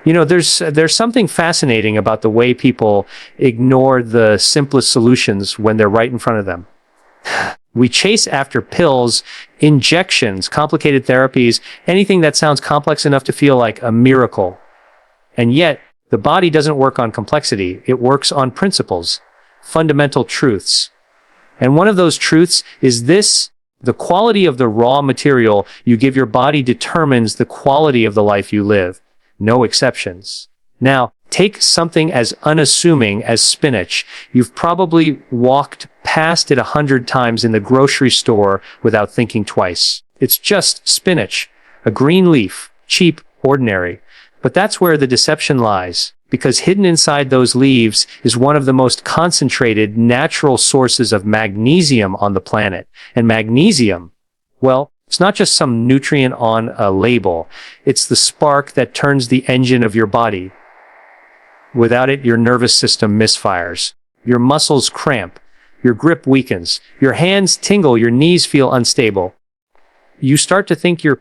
There's something fascinating about the way people ignore the simplest solutions when they're right in front of them. We chase after pills, injections, complicated therapies, anything that sounds complex enough to feel like a miracle. And yet, the body doesn't work on complexity. It works on principles, fundamental truths. And one of those truths is this: the quality of the raw material you give your body determines the quality of the life you live. No exceptions. Now, take something as unassuming as spinach. You've probably walked past it 100 times in the grocery store without thinking twice. It's just spinach, a green leaf, cheap, ordinary. But that's where the deception lies, because hidden inside those leaves is one of the most concentrated natural sources of magnesium on the planet. And magnesium, well, it's not just some nutrient on a label. It's the spark that turns the engine of your body. Without it, your nervous system misfires. Your muscles cramp. Your grip weakens. Your hands tingle. Your knees feel unstable. You start to think you're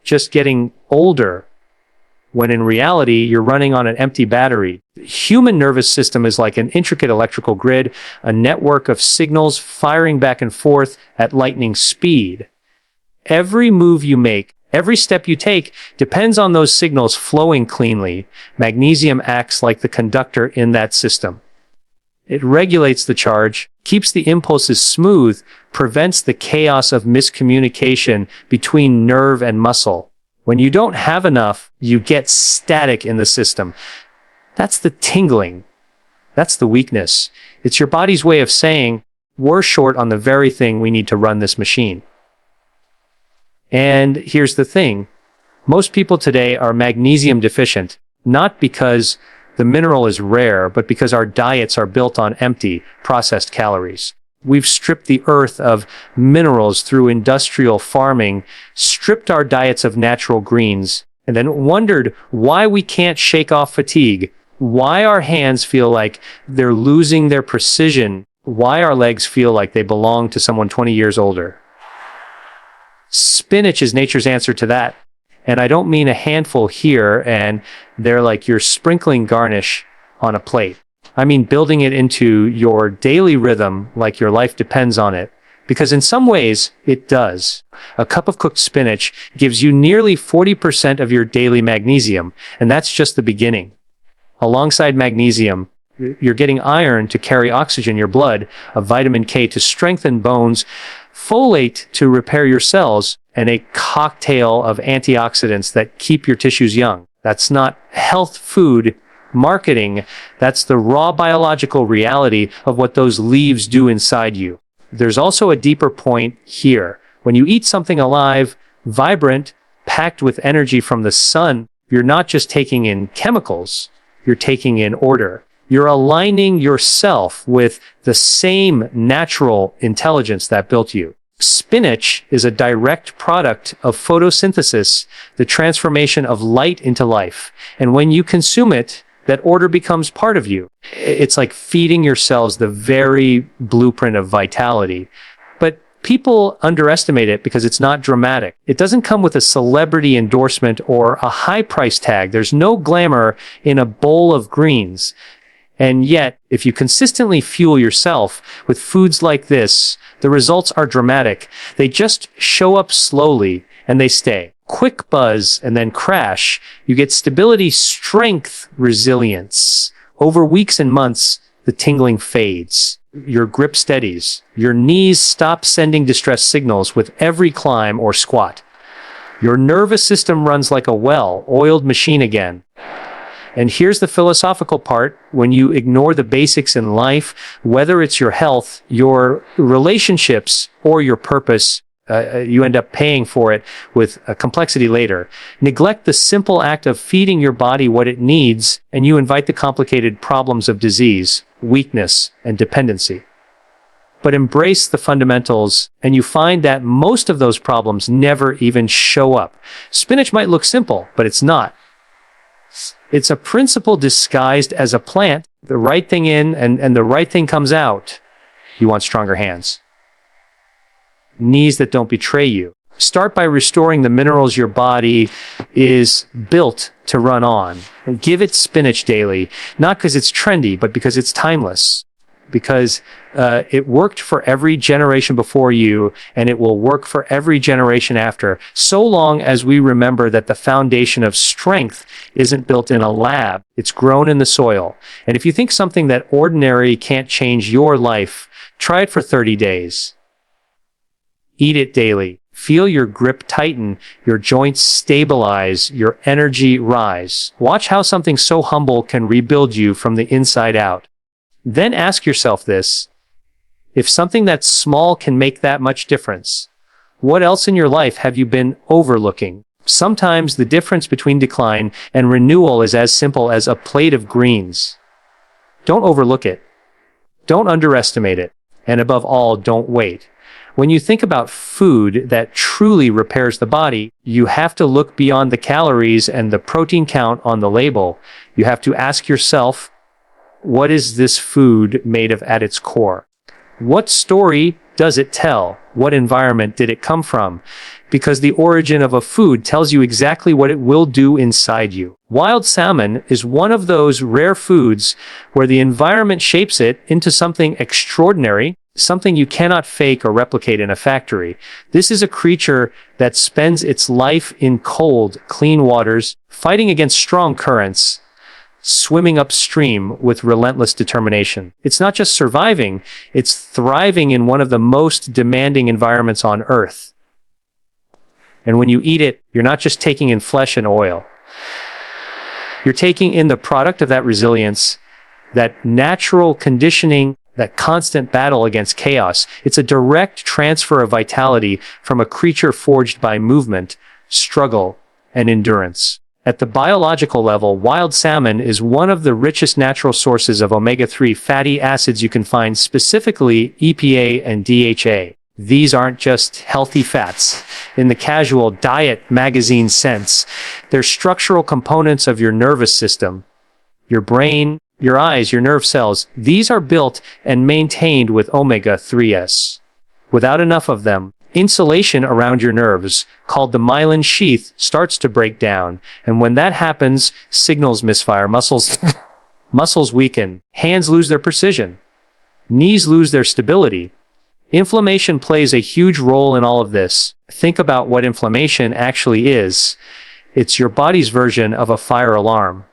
just getting older, when in reality, you're running on an empty battery. The human nervous system is like an intricate electrical grid, a network of signals firing back and forth at lightning speed. Every move you make, every step you take, depends on those signals flowing cleanly. Magnesium acts like the conductor in that system. It regulates the charge, keeps the impulses smooth, prevents the chaos of miscommunication between nerve and muscle. When you don't have enough, you get static in the system. That's the tingling. That's the weakness. It's your body's way of saying, we're short on the very thing we need to run this machine. And here's the thing. Most people today are magnesium deficient, not because the mineral is rare, but because our diets are built on empty, processed calories. We've stripped the earth of minerals through industrial farming, stripped our diets of natural greens, and then wondered why we can't shake off fatigue, why our hands feel like they're losing their precision, why our legs feel like they belong to someone 20 years older. Spinach is nature's answer to that. And I don't mean a handful here and they're like you're sprinkling garnish on a plate. I mean building it into your daily rhythm like your life depends on it. Because in some ways, it does. A cup of cooked spinach gives you nearly 40% of your daily magnesium, and that's just the beginning. Alongside magnesium, you're getting iron to carry oxygen in your blood, a vitamin K to strengthen bones, folate to repair your cells, and a cocktail of antioxidants that keep your tissues young. That's not health food marketing. That's the raw biological reality of what those leaves do inside you. There's also a deeper point here. When you eat something alive, vibrant, packed with energy from the sun, you're not just taking in chemicals, you're taking in order. You're aligning yourself with the same natural intelligence that built you. Spinach is a direct product of photosynthesis, the transformation of light into life. And when you consume it, that order becomes part of you. It's like feeding your cells the very blueprint of vitality. But people underestimate it because it's not dramatic. It doesn't come with a celebrity endorsement or a high price tag. There's no glamour in a bowl of greens. And yet, if you consistently fuel yourself with foods like this, the results are dramatic. They just show up slowly and they stay. Quick buzz and then crash. You get stability, strength, resilience. Over weeks and months, the tingling fades. Your grip steadies. Your knees stop sending distress signals with every climb or squat. Your nervous system runs like a well-oiled machine again. And here's the philosophical part. When you ignore the basics in life, whether it's your health, your relationships, or your purpose, you end up paying for it with a complexity later. Neglect the simple act of feeding your body what it needs, and you invite the complicated problems of disease, weakness, and dependency. But embrace the fundamentals, and you find that most of those problems never even show up. Spinach might look simple, but it's not. It's a principle disguised as a plant. The right thing in and the right thing comes out. You want stronger hands. Knees that don't betray you. Start by restoring the minerals your body is built to run on. And give it spinach daily, not because it's trendy, but because it's timeless. Because it worked for every generation before you, and it will work for every generation after, so long as we remember that the foundation of strength isn't built in a lab, it's grown in the soil. And if you think something that ordinary can't change your life, try it for 30 days. Eat it daily. Feel your grip tighten, your joints stabilize, your energy rise. Watch how something so humble can rebuild you from the inside out. Then ask yourself this: if something that's small can make that much difference, what else in your life have you been overlooking? Sometimes the difference between decline and renewal is as simple as a plate of greens. Don't overlook it. Don't underestimate it. And above all, don't wait. When you think about food that truly repairs the body, you have to look beyond the calories and the protein count on the label. You have to ask yourself, what is this food made of at its core? What story does it tell? What environment did it come from? Because the origin of a food tells you exactly what it will do inside you. Wild salmon is one of those rare foods where the environment shapes it into something extraordinary, something you cannot fake or replicate in a factory. This is a creature that spends its life in cold, clean waters, fighting against strong currents, swimming upstream with relentless determination. It's not just surviving, it's thriving in one of the most demanding environments on Earth. And when you eat it, you're not just taking in flesh and oil. You're taking in the product of that resilience, that natural conditioning, that constant battle against chaos. It's a direct transfer of vitality from a creature forged by movement, struggle, and endurance. At the biological level, wild salmon is one of the richest natural sources of omega-3 fatty acids you can find, specifically EPA and DHA. These aren't just healthy fats in the casual diet magazine sense. They're structural components of your nervous system, your brain, your eyes, your nerve cells. These are built and maintained with omega-3s. Without enough of them, insulation around your nerves, called the myelin sheath, starts to break down. And when that happens, signals misfire, muscles weaken, hands lose their precision, knees lose their stability. Inflammation plays a huge role in all of this. Think about what inflammation actually is. It's your body's version of a fire alarm.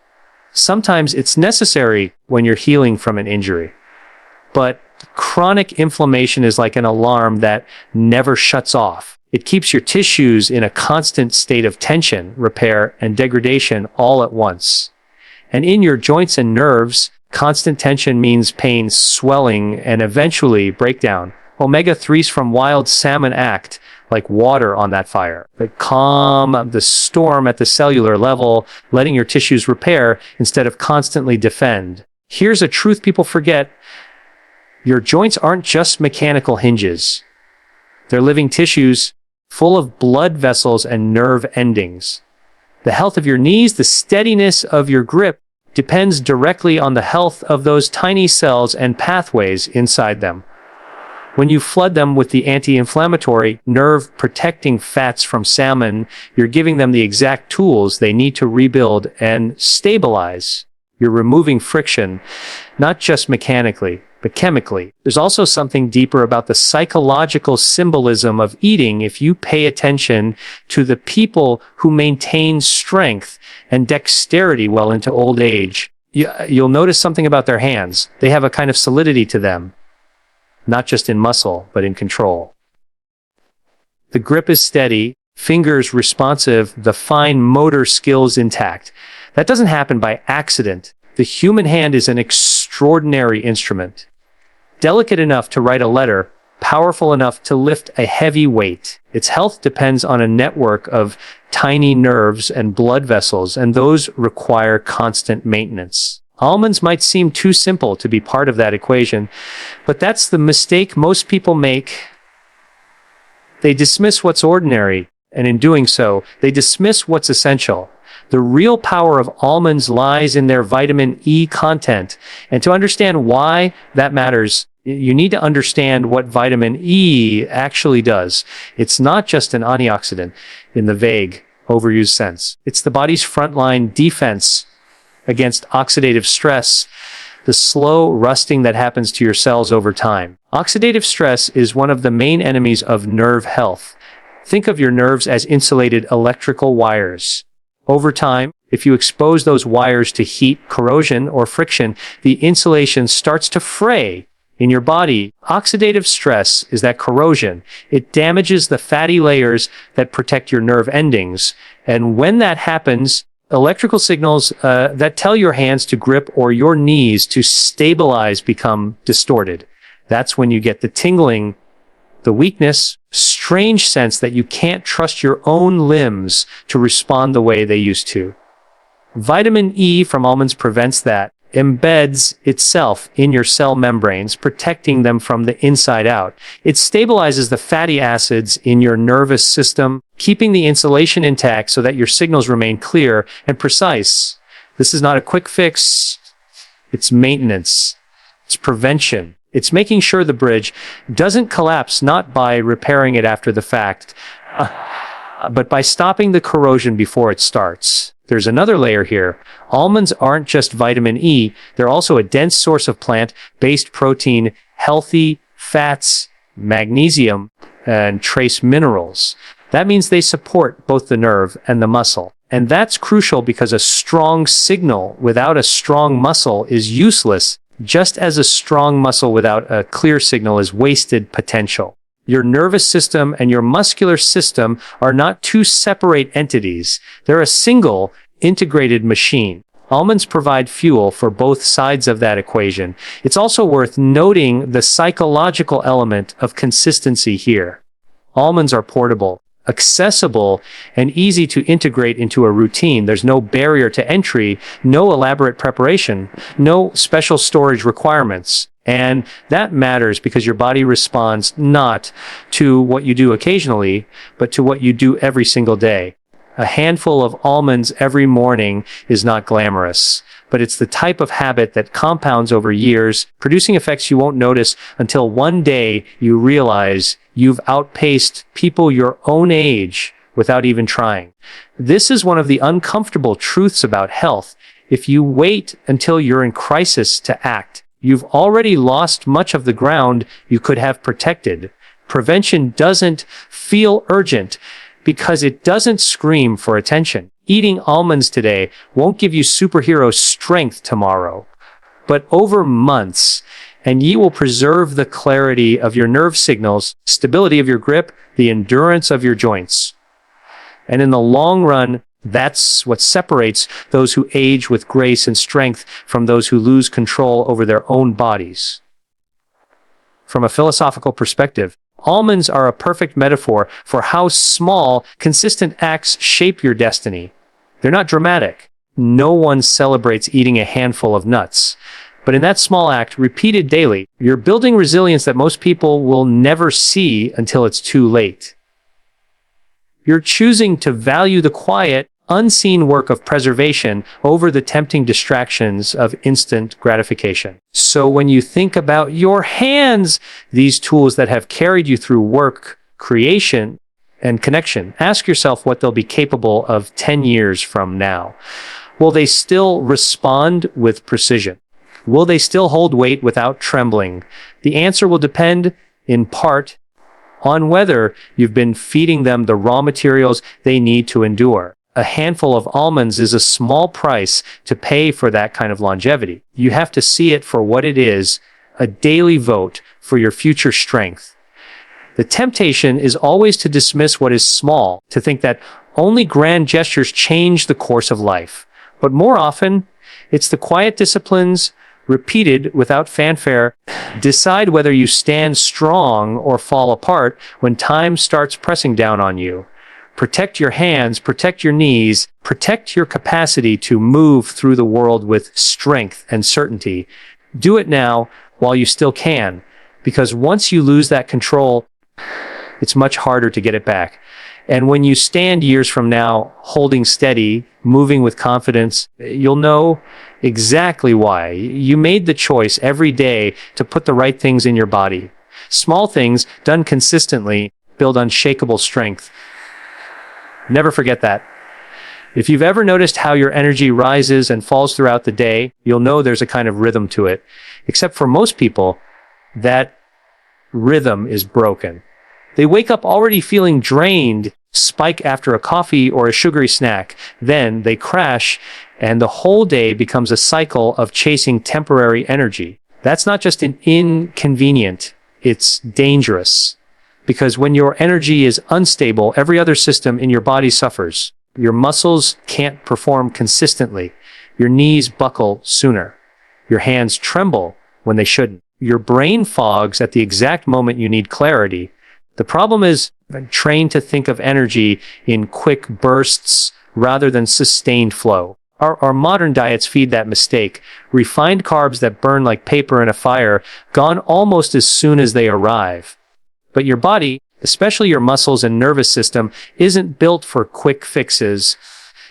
Sometimes it's necessary when you're healing from an injury. But chronic inflammation is like an alarm that never shuts off. It keeps your tissues in a constant state of tension, repair, and degradation all at once. And in your joints and nerves, constant tension means pain, swelling, and eventually breakdown. Omega-3s from wild salmon act like water on that fire. They calm the storm at the cellular level, letting your tissues repair instead of constantly defend. Here's a truth people forget. Your joints aren't just mechanical hinges. They're living tissues full of blood vessels and nerve endings. The health of your knees, the steadiness of your grip, depends directly on the health of those tiny cells and pathways inside them. When you flood them with the anti-inflammatory, nerve-protecting fats from salmon, you're giving them the exact tools they need to rebuild and stabilize. You're removing friction, not just mechanically, but chemically. There's also something deeper about the psychological symbolism of eating if you pay attention to the people who maintain strength and dexterity well into old age. You'll notice something about their hands. They have a kind of solidity to them, not just in muscle, but in control. The grip is steady, fingers responsive, the fine motor skills intact. That doesn't happen by accident. The human hand is an extraordinary instrument. Delicate enough to write a letter, powerful enough to lift a heavy weight. Its health depends on a network of tiny nerves and blood vessels, and those require constant maintenance. Almonds might seem too simple to be part of that equation, but that's the mistake most people make. They dismiss what's ordinary, and in doing so, they dismiss what's essential. The real power of almonds lies in their vitamin E content. And to understand why that matters, you need to understand what vitamin E actually does. It's not just an antioxidant in the vague, overused sense. It's the body's frontline defense against oxidative stress, the slow rusting that happens to your cells over time. Oxidative stress is one of the main enemies of nerve health. Think of your nerves as insulated electrical wires. Over time, if you expose those wires to heat, corrosion, or friction, the insulation starts to fray in your body. Oxidative stress is that corrosion. It damages the fatty layers that protect your nerve endings. And when that happens, electrical signals that tell your hands to grip or your knees to stabilize become distorted. That's when you get the tingling, the weakness, strange sense that you can't trust your own limbs to respond the way they used to. Vitamin E from almonds prevents that, embeds itself in your cell membranes, protecting them from the inside out. It stabilizes the fatty acids in your nervous system, keeping the insulation intact so that your signals remain clear and precise. This is not a quick fix. It's maintenance. It's prevention. It's making sure the bridge doesn't collapse, not by repairing it after the fact, but by stopping the corrosion before it starts. There's another layer here. Almonds aren't just vitamin E, they're also a dense source of plant-based protein, healthy fats, magnesium, and trace minerals. That means they support both the nerve and the muscle. And that's crucial because a strong signal without a strong muscle is useless, just as a strong muscle without a clear signal is wasted potential. Your nervous system and your muscular system are not two separate entities. They're a single, integrated machine. Almonds provide fuel for both sides of that equation. It's also worth noting the psychological element of consistency here. Almonds are portable, accessible, and easy to integrate into a routine. There's no barrier to entry, no elaborate preparation, no special storage requirements. And that matters because your body responds not to what you do occasionally, but to what you do every single day. A handful of almonds every morning is not glamorous, but it's the type of habit that compounds over years, producing effects you won't notice until one day you realize you've outpaced people your own age without even trying. This is one of the uncomfortable truths about health. If you wait until you're in crisis to act, you've already lost much of the ground you could have protected. Prevention doesn't feel urgent because it doesn't scream for attention. Eating almonds today won't give you superhero strength tomorrow, but over months, and ye will preserve the clarity of your nerve signals, stability of your grip, the endurance of your joints. And in the long run, that's what separates those who age with grace and strength from those who lose control over their own bodies. From a philosophical perspective, almonds are a perfect metaphor for how small, consistent acts shape your destiny. They're not dramatic. No one celebrates eating a handful of nuts. But in that small act, repeated daily, you're building resilience that most people will never see until it's too late. You're choosing to value the quiet, unseen work of preservation over the tempting distractions of instant gratification. So when you think about your hands, these tools that have carried you through work, creation, and connection, ask yourself what they'll be capable of 10 years from now. Will they still respond with precision? Will they still hold weight without trembling? The answer will depend, in part, on whether you've been feeding them the raw materials they need to endure. A handful of almonds is a small price to pay for that kind of longevity. You have to see it for what it is, a daily vote for your future strength. The temptation is always to dismiss what is small, to think that only grand gestures change the course of life. But more often, it's the quiet disciplines, repeated without fanfare, decide whether you stand strong or fall apart when time starts pressing down on you. Protect your hands, protect your knees, protect your capacity to move through the world with strength and certainty. Do it now while you still can, because once you lose that control, it's much harder to get it back. And when you stand years from now, holding steady, moving with confidence, you'll know exactly why. You made the choice every day to put the right things in your body. Small things done consistently build unshakable strength. Never forget that. If you've ever noticed how your energy rises and falls throughout the day, you'll know there's a kind of rhythm to it. Except for most people, that rhythm is broken. They wake up already feeling drained, spike after a coffee or a sugary snack. Then they crash, and the whole day becomes a cycle of chasing temporary energy. That's not just inconvenient, it's dangerous. Because when your energy is unstable, every other system in your body suffers. Your muscles can't perform consistently. Your knees buckle sooner. Your hands tremble when they shouldn't. Your brain fogs at the exact moment you need clarity. The problem is trained to think of energy in quick bursts rather than sustained flow. Our modern diets feed that mistake. Refined carbs that burn like paper in a fire, gone almost as soon as they arrive. But your body, especially your muscles and nervous system, isn't built for quick fixes.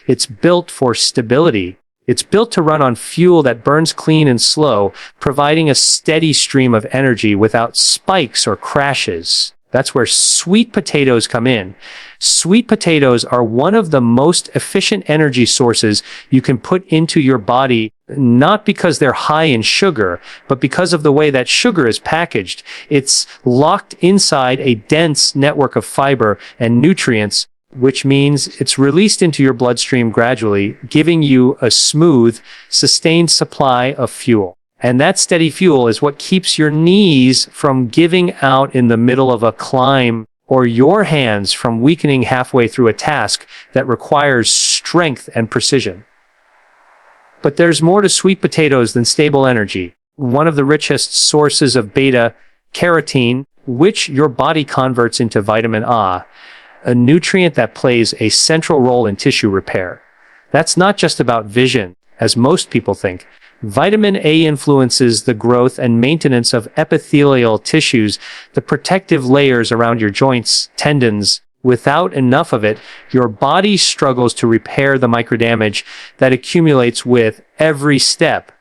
It's built for stability. It's built to run on fuel that burns clean and slow, providing a steady stream of energy without spikes or crashes. That's where sweet potatoes come in. Sweet potatoes are one of the most efficient energy sources you can put into your body, not because they're high in sugar, but because of the way that sugar is packaged. It's locked inside a dense network of fiber and nutrients, which means it's released into your bloodstream gradually, giving you a smooth, sustained supply of fuel. And that steady fuel is what keeps your knees from giving out in the middle of a climb, or your hands from weakening halfway through a task that requires strength and precision. But there's more to sweet potatoes than stable energy. One of the richest sources of beta-carotene, which your body converts into vitamin A, a nutrient that plays a central role in tissue repair. That's not just about vision, as most people think. Vitamin A influences the growth and maintenance of epithelial tissues, the protective layers around your joints, tendons. Without enough of it, your body struggles to repair the microdamage that accumulates with every step,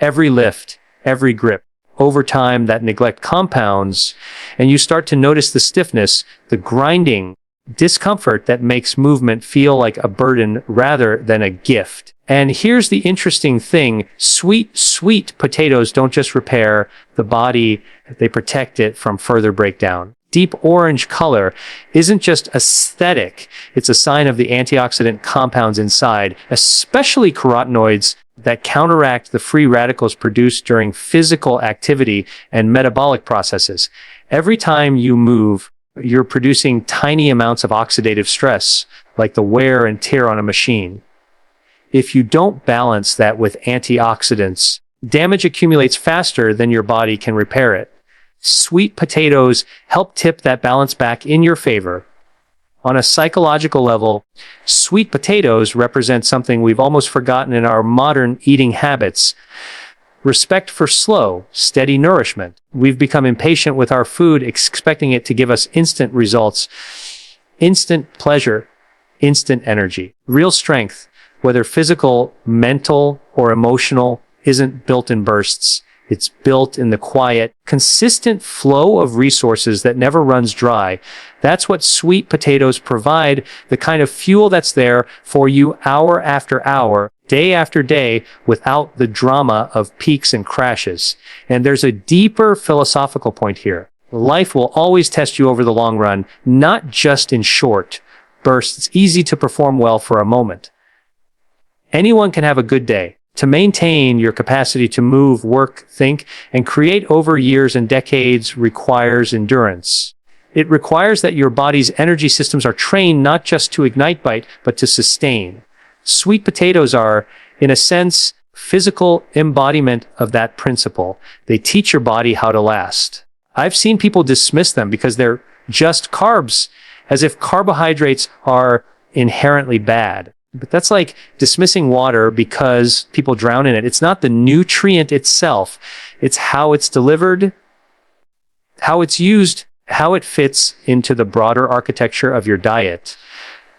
every lift, every grip. Over time, that neglect compounds, and you start to notice the stiffness, the grinding, discomfort that makes movement feel like a burden rather than a gift. And here's the interesting thing. Sweet potatoes don't just repair the body, they protect it from further breakdown. Deep orange color isn't just aesthetic, it's a sign of the antioxidant compounds inside, especially carotenoids that counteract the free radicals produced during physical activity and metabolic processes. Every time you move, you're producing tiny amounts of oxidative stress, like the wear and tear on a machine. If you don't balance that with antioxidants, damage accumulates faster than your body can repair it. Sweet potatoes help tip that balance back in your favor. On a psychological level, sweet potatoes represent something we've almost forgotten in our modern eating habits. Respect for slow, steady nourishment. We've become impatient with our food, expecting it to give us instant results, instant pleasure, instant energy. Real strength, whether physical, mental, or emotional, isn't built in bursts. It's built in the quiet, consistent flow of resources that never runs dry. That's what sweet potatoes provide, the kind of fuel that's there for you hour after hour, day after day, without the drama of peaks and crashes. And there's a deeper philosophical point here. Life will always test you over the long run, not just in short bursts. It's easy to perform well for a moment. Anyone can have a good day. To maintain your capacity to move, work, think, and create over years and decades requires endurance. It requires that your body's energy systems are trained not just to ignite but to sustain. Sweet potatoes are, in a sense, physical embodiment of that principle. They teach your body how to last. I've seen people dismiss them because they're just carbs, as if carbohydrates are inherently bad. But that's like dismissing water because people drown in it. It's not the nutrient itself. It's how it's delivered, how it's used, how it fits into the broader architecture of your diet.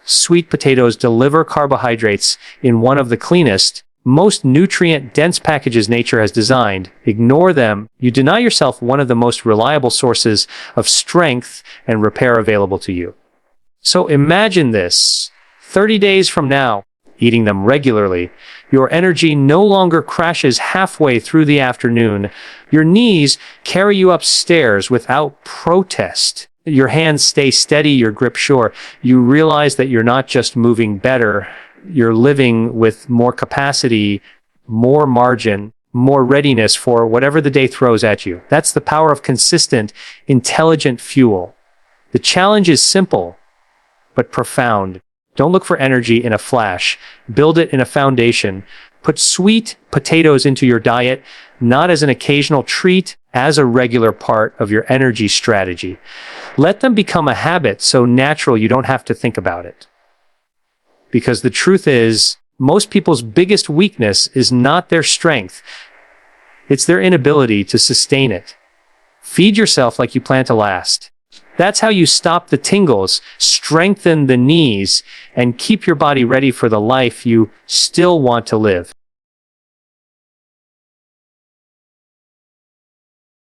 Sweet potatoes deliver carbohydrates in one of the cleanest, most nutrient-dense packages nature has designed. Ignore them. You deny yourself one of the most reliable sources of strength and repair available to you. So imagine this. 30 days from now, eating them regularly, your energy no longer crashes halfway through the afternoon. Your knees carry you upstairs without protest. Your hands stay steady, your grip sure. You realize that you're not just moving better, you're living with more capacity, more margin, more readiness for whatever the day throws at you. That's the power of consistent, intelligent fuel. The challenge is simple, but profound. Don't look for energy in a flash. Build it in a foundation. Put sweet potatoes into your diet, not as an occasional treat, as a regular part of your energy strategy. Let them become a habit so natural you don't have to think about it. Because the truth is, most people's biggest weakness is not their strength. It's their inability to sustain it. Feed yourself like you plan to last. That's how you stop the tingles, strengthen the knees, and keep your body ready for the life you still want to live.